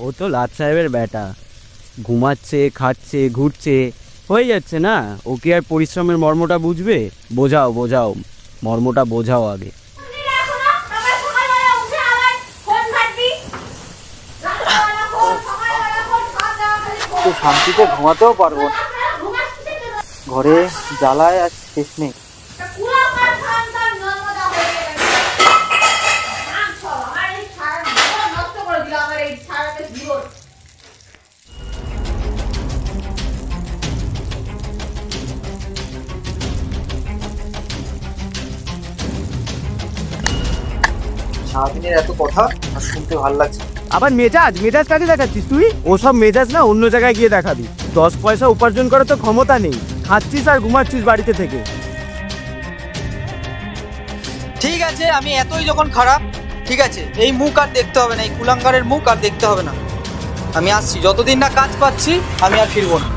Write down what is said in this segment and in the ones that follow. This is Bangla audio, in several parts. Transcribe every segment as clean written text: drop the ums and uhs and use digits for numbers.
ও তো লাট সাহেবের বেটা, ঘুমাচ্ছে, খাচ্ছে, ঘুরছে, হয়ে যাচ্ছে না? ও কি আর পরিশ্রমের মর্মটা বুঝবে? বোঝাও বোঝাও, মর্মটা বোঝাও আগে। শান্তিতে ঘুমাতেও পারবো না, ঘরে জ্বালায় আর শেষ নেই। সারাদিনের এত কথা আর শুনতে ভালো লাগছে। আবার মেজাজ মেজাজ কাকে দেখাচ্ছিস তুই? ওসব মেজাজ না অন্য জায়গায় গিয়ে দেখাবি। 10 পয়সা উপার্জন করার তো ক্ষমতা নেই, খাচ্ছিস আর ঘুমাচ্ছিস বাড়িতে থেকে। ঠিক আছে, আমি এতই যখন খারাপ, ঠিক আছে, এই মুখ আর দেখতে হবে না, এই কুলাঙ্গারের মুখ আর দেখতে হবে না। আমি আসছি, যতদিন না কাজ পাচ্ছি আমি আর ফিরবো না।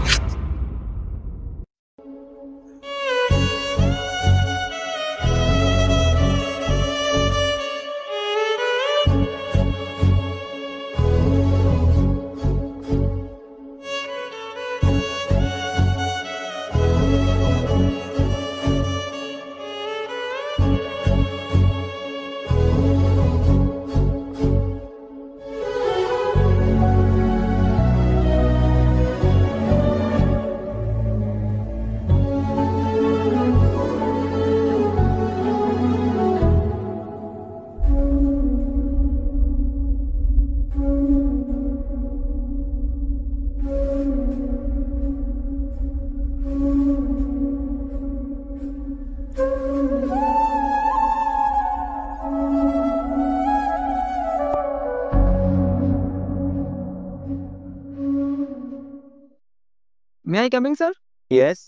May I coming sir? Yes.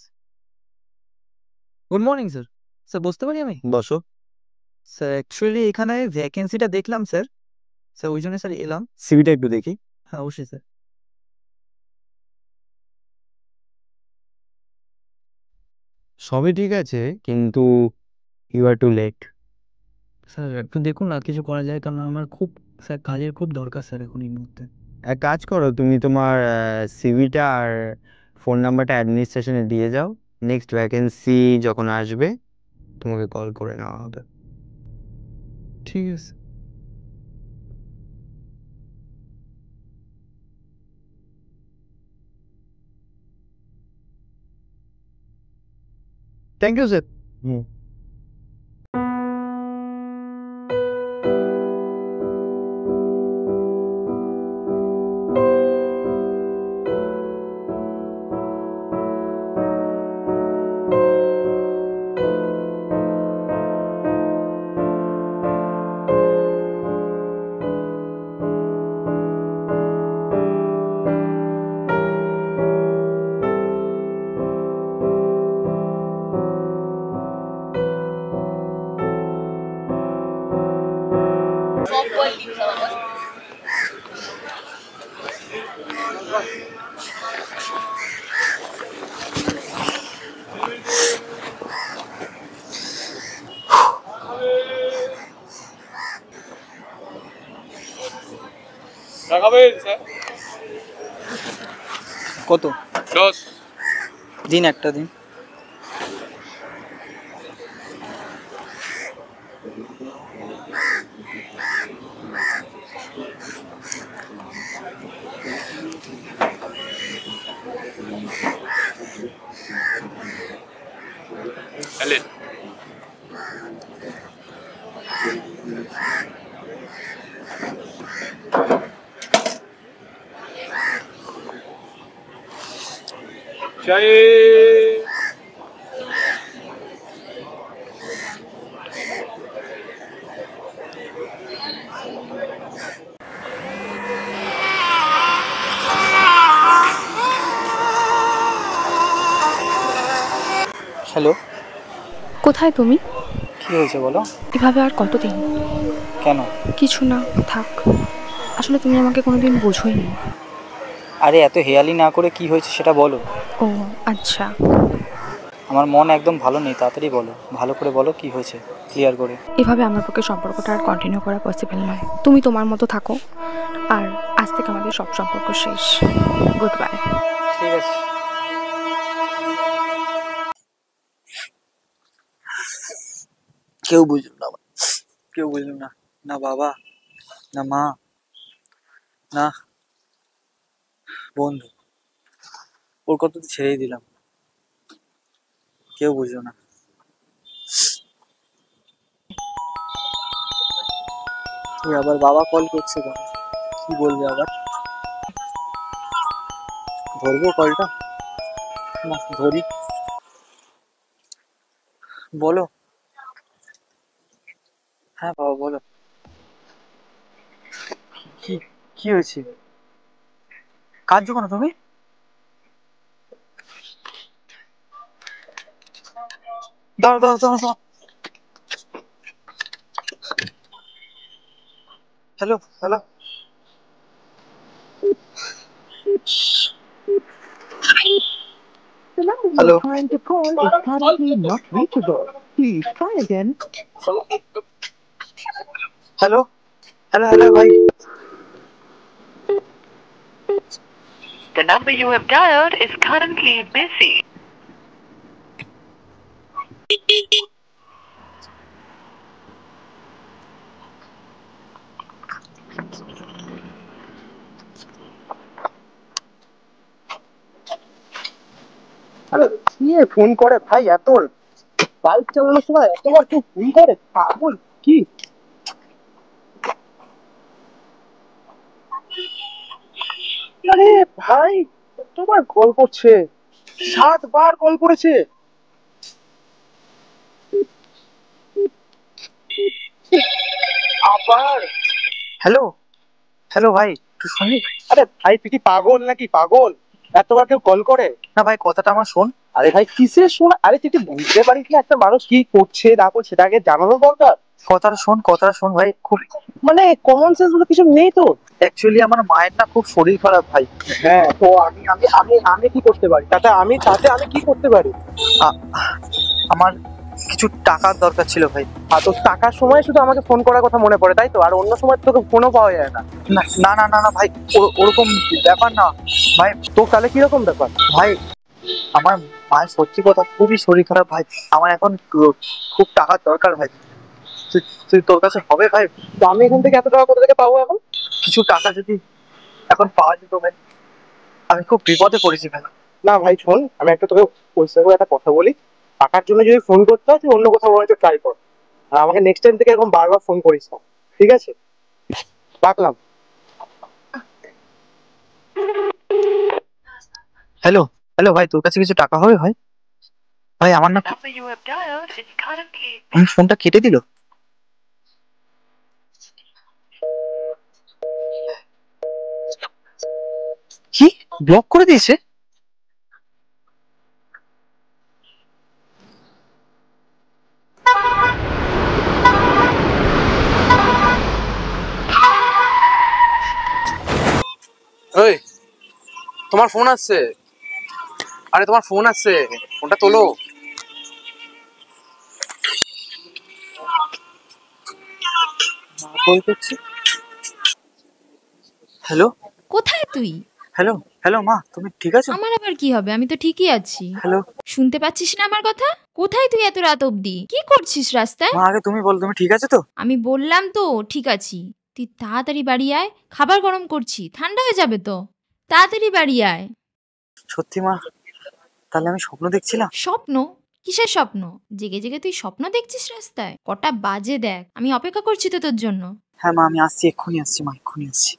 Good morning sir. Sir বসতে পারি আমি? বসো। স্যার অ্যাকচুয়ালি এখানে ভ্যাকেন্সিটা দেখলাম স্যার, স্যার ওই জন্য স্যার এলাম। সিভিটা একটু দেখি। হ্যাঁ অবশ্যই স্যার। সবই ঠিক আছে, কিন্তু you are too late. Sir একটু দেখুন না, কিছু করা যায়, কারণ আমার খুব স্যার কাজের খুব দরকার স্যার এখন এই মুহূর্তে। এক কাজ করো, তুমি তোমার সিভিটা আর ফোন নাম্বারটা অ্যাডমিনিস্ট্রেশনে দিয়ে যাও। নেক্সট ভ্যাকেন্সি যখন আসবে তোমাকে কল করে নেওয়া হবে। ঠিক আছে। Thank you sir. হুম। কত? 10 দিন, একটা দিন। Alin? Chai. হ্যালো, কোথায় তুমি? কি হয়েছে বলো? এভাবে আর কতদিন? কেন? কিছু না, থাক। আসলে তুমি আমাকে কোনোদিন বোঝোইনি। আরে এত হেয়ালি না করে কি হয়েছে সেটা বলো। ও আচ্ছা। আমার মন একদম ভালো নেই, তাড়াতাড়ি বলো, ভালো করে বলো কি হয়েছে, ক্লিয়ার করে। এভাবে আমার পক্ষে সম্পর্কটা আর কন্টিনিউ করা পসিবল নয়। তুমি তোমার মতো থাকো, আর আজ থেকে আমাদের সব সম্পর্ক শেষ। Good bye. ঠিক আছে। কেউ বুঝলো না, কেউ বুঝলো না, না বাবা, না মা, না বন্ধু, ওর কথা তো ছেড়েই দিলাম, কেউ বুঝলো না। ওই আবার বাবা কল করছে কেন, কি বলবে আবার? ধরবো কলটা? না ধরি। বলো। হ্যাঁ বাবা বলো। কি কি হয়েছে? কাঁদছো কেন তুমি? দাঁড়াও দাঁড়াও দাঁড়াও দাঁড়াও। Hello hello. The number you Hello. are trying to call is currently not reachable. Please try again. Hello hello hello ভাই। The number you have dialed is currently busy. আরে নিয়ে ফোন করে ভাই, এত বাইক চালানোর সময় এতবার কেউ ফোন করে, পাগল কি? আরে ভাই কতবার কল করছে, 7 বার কল করেছে। আবার হ্যালো হ্যালো ভাই, তুই শুনলি? আরে ভাই তুই কি পাগল নাকি? পাগল, এতবার কেউ কল করে? না ভাই কথাটা আমার শোন। আরে ভাই কিসের শোন? আরে তুই কি বুঝতে পারিস না একটা মানুষ কি করছে না করছে সেটা আগে জানানো দরকার। কথাটা শোন ভাই, খুব মানে কমন সেন্স বলে কিছু নেই তো? অ্যাকচুয়ালি আমার মায়ের না খুব শরীর খারাপ ভাই। হ্যাঁ তো আমি আমি আমি আমি কি করতে পারি তাতে আমি কি করতে পারি? আ- আমার কিছু টাকার দরকার ছিল ভাই। আর তোর টাকার সময় শুধু আমাকে ফোন করার কথা মনে পড়ে তাই তো? আর অন্য সময় তো তোকে ফোনও পাওয়া যায় না। না না না না না ভাই, ওরকম ব্যাপার না ভাই। তোর তাহলে কিরকম ব্যাপার? ভাই আমার মায়ের সত্যি কথা খুবই শরীর খারাপ ভাই, আমার এখন খুব টাকার দরকার ভাই। তোর কাছে হবে ভাই? তো আমি এখান থেকে এত টাকা কোথা থেকে পাবো এখন? কিছু টাকা যদি এখন পাওয়া যেত ভাই, আমি খুব বিপদে পড়েছি ভাই। না ভাই শোন, আমি একটা তোকে পরিষ্কার করে একটা কথা বলি, টাকার জন্য যদি ফোন করতে হয় তুই অন্য কোথাও হয়তো ট্রাই কর, আর আমাকে নেক্সট টাইম থেকে এরকম বারবার ফোন করিস না, ঠিক আছে? রাখলাম। হ্যালো হ্যালো ভাই, তোর কাছে কিছু টাকা হবে ভাই? ভাই আমার না, The number you have dialed is currently আমি ফোনটা কেটে দিল। কি ব্লক করে দিয়েছে? ওই তোমার ফোন আসছে, আরে তোমার ফোন আসছে, ফোনটা তোলো। কল করছি। হ্যালো কোথায় তুই? হ্যালো হ্যালো মা, তুমি ঠিক আছো? আমার আবার কি হবে, আমি তো ঠিকই আছি। হ্যালো শুনতে পাচ্ছিস না আমার কথা? কোথায় তুই এত রাত অবধি? কি করছিস রাস্তায়? মা, আগে তুমি বলো তুমি ঠিক আছো তো? আমি বললাম তো ঠিক আছি। তুই তাড়াতাড়ি বাড়ি আয়, খাবার গরম করছি, ঠান্ডা হয়ে যাবে তো। তাড়াতাড়ি বাড়ি আয়। সত্যি মা, তাহলে আমি স্বপ্ন দেখছিলাম? স্বপ্ন? কিসের স্বপ্ন? জেগে জেগে তুই স্বপ্ন দেখছিস রাস্তায়? কটা বাজে দেখ, আমি অপেক্ষা করছি তো তোর জন্য। হ্যাঁ মা, আমি আসছি, এক্ষুনি আসছি মা, এক্ষুনি আসছি।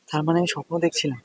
তার মানে আমি স্বপ্ন দেখছিলাম?